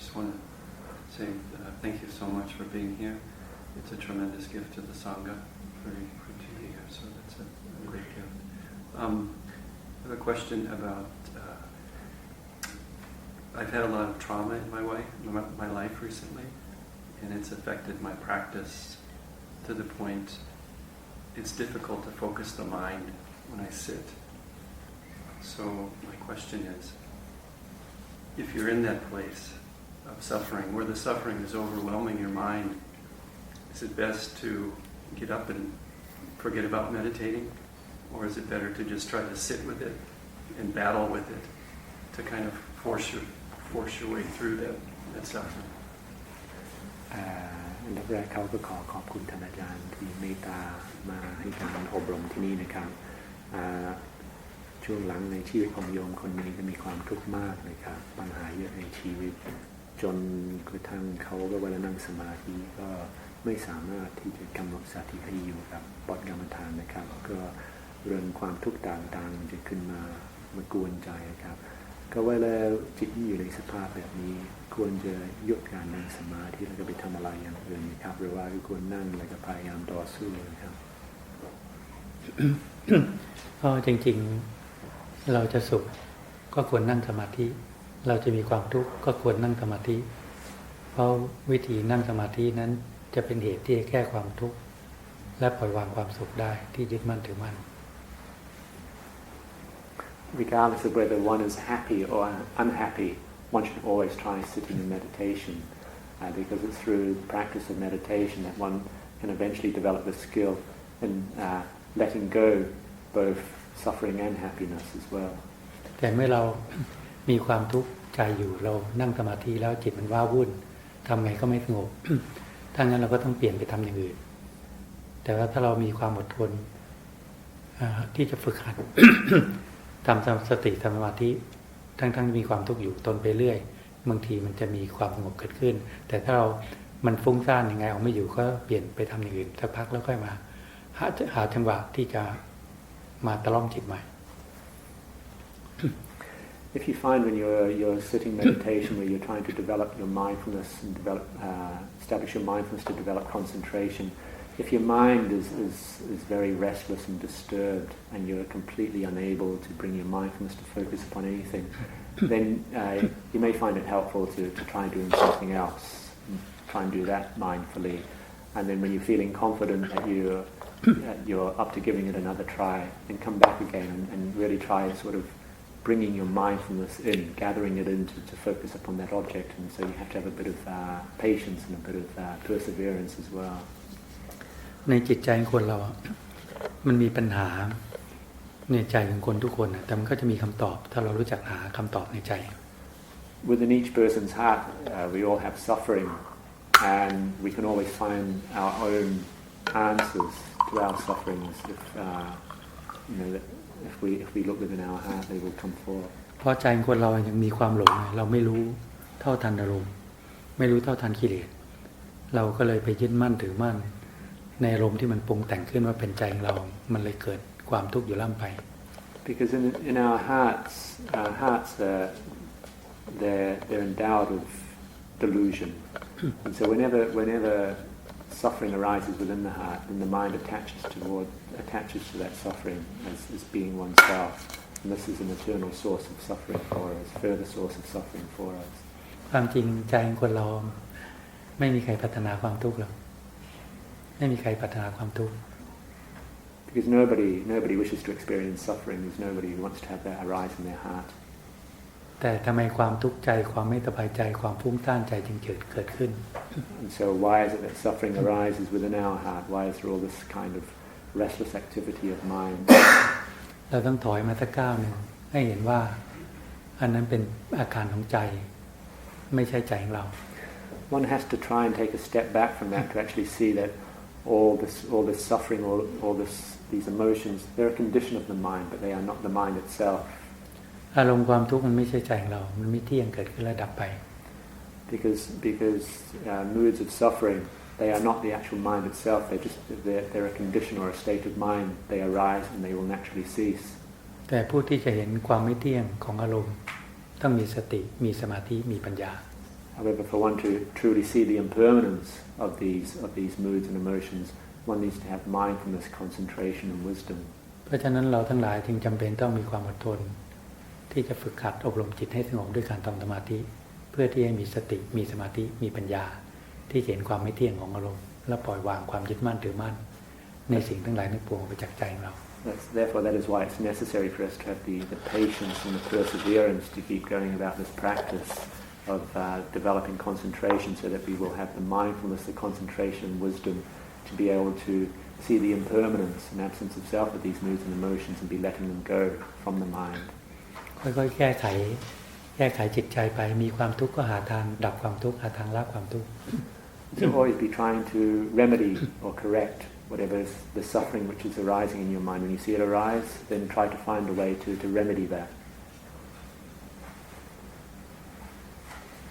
just want to say thank you so much for being here. It's a tremendous gift to the Sangha for you to be here, so that's a great gift. I have a question about, I've had a lot of trauma in my life recently, and it's affected my practice to the point it's difficult to focus the mind when I sit. So my question is, if you're in that place of suffering, where the suffering is overwhelming your mind, is it best to get up and forget about meditating? Or is it better to just try to sit with it and battle with it to kind of force your way through that suffering? อันดับแรกเขาก็ขอบคุณท่านอาจารย์ที่เมตตามาให้การอบรมที่นี่นะครับช่วงหลังในชีวิตของโยมคนนี้ก็มีความทุกข์มากเลยครับปัญหาเยอะในชีวิตจนกระทั่งเขาก็เวลานั่งสมาธิก็ไม่สามารถที่จะกำหนดสติให้อยู่กับบทกรรมฐานนะครับก็เรื่องความทุกข์ต่างๆมันจะขึ้นมากวนใจครับก็เวลาจิตอยู่ในสภาพแบบนี้ควรจะหยุดการนั่งสมาธิแล้วก็ไปทำอะไรอย่างอื่นนะครับหรือว่าควรนั่งแล้วก็พยายามต่อสู้นะครับ ก็จริงๆเราจะสุขก็ควรนั่งสมาธิเราจะมีความทุกข์ก็ควรนั่งสมาธิเพราะวิธีนั่งสมาธินั้นจะเป็นเหตุที่จะแก้ความทุกข์และปล่อยวางความสุขได้ที่ยึดมั่นถือมั่น Regardless of whether one is happy or unhappy, one should always try sitting in meditation because it's through the practice of meditation that one can eventually develop the skill in letting go both suffering and happiness as well. แต่เมื่อเรามีความทุกข์ใจอยู่เรานั่งสมาธิแล้วจิตมันว้าวุ่นทำไงก็ไม่สงบ ถ้างั้นเราก็ต้องเปลี่ยนไปทำอย่างอื่นแต่ว่าถ้าเรามีความอดทนที่จะฝึกหัด ทำสติสมาธิทั้งมีความทุกข์อยู่ตนไปเรื่อยบางทีมันจะมีความสงบเกิดขึ้นแต่ถ้ามันฟุ้งซ่านยังไงเอาไม่อยู่ก็เปลี่ยนไปทำอย่างอื่นสักพักแล้วค่อยมาหาจังหวะที่จะมาตะล่อมจิตใหม่ If you find when you're sitting meditation where you're trying to develop your mindfulness and establish your mindfulness to develop concentration, if your mind is very restless and disturbed and you're completely unable to bring your mindfulness to focus upon anything, then you may find it helpful to try doing something else, try and do that mindfully. And then when you're feeling confident that you're up to giving it another try, then come back again and really try sort of bringing your mindfulness in, gathering it in to focus upon that object. And so you have to have a bit of patience and a bit of perseverance as well. ในจิตใจของคนเรามันมีปัญหาในใจของคนทุกคนแต่มันก็จะมีคำตอบถ้าเรารู้จักหาคำตอบในใจ Within each person's heart, we all have suffering, and we can always find our own answers to our sufferings. If we look within our heart, they will come forth. เพราะใจของคนเรายังมีความหลงเราไม่รู้เท่าทันอารมณ์ไม่รู้เท่าทันกิเลสเราก็เลยไปยึดมั่นถือมั่นในอารมณ์ที่มันปรุงแต่งขึ้นว่าเป็นใจของเรามันเลยเกิดความทุกข์อยู่ล่ำไป Because in our hearts they're endowed with delusion, and so whenever suffering arises within the heart, then the mind attaches to that suffering as being oneself, and this is an eternal source of suffering for us, further source of suffering for us. ความจริงใจของคนเราไม่มีใครพัฒนาความทุกข์หรอกไม่มีใครพัฒนาความทุกข์ Because nobody wishes to experience suffering. There's nobody who wants to have that arise in their heart. แต่ทำไมความทุกข์ใจความไม่สบายใจความฟุ้งซ่านใจจึงเกิดขึ้น And so why is it that suffering arises within our heart? Why is there all this kind of restless activity of mind? เราต้องถอยมาสักก้าวหนึ่งให้เห็นว่าอันนั้นเป็นอาการของใจไม่ใช่ใจของเรา One has to try and take a step back from that to actually see that all this suffering, these emotions, they're a condition of the mind, but they are not the mind itself. อารมณ์ความทุกข์มันไม่ใช่ใจของเรามันไม่เที่ยงเกิดขึ้นแล้วดับไป Because moods of suffering, they are not the actual mind itself. They're a condition or a state of mind. They arise and they will naturally cease. แต่ผู้ที่จะเห็นความไม่เที่ยงของอารมณ์ต้องมีสติมีสมาธิมีปัญญา However, for one to truly see the impermanence of these moods and emotions, one needs to have mindfulness, concentration, and wisdom. เพราะฉะนั้นเราทั้งหลายจึงจำเป็นต้องมีความอดทนที่จะฝึกหัดอบรมจิตให้สงบด้วยการทำสมาธิเพื่อที่ให้มีสติมีสมาธิมีปัญญาที่เห็นความไม่เที่ยงของอารมณ์และปล่อยวางความยึดมั่นถือมั่นในสิ่งทั้งหลายทั้งปวงไปจากใจของเรา Therefore, that is why it's necessary for us to have the patience and the perseverance to keep going about this practice of developing concentration, so that we will have the mindfulness, the concentration, and wisdom to be able to see the impermanence and absence of self of these moods and emotions and be letting them go from the mind. ค่อยๆแก้ไขจิตใจไปมีความทุกข์ก็หาทางดับความทุกข์หาทางละความทุกข์ So always be trying to remedy or correct whatever is the suffering which is arising in your mind. When you see it arise, then try to find a way to remedy that.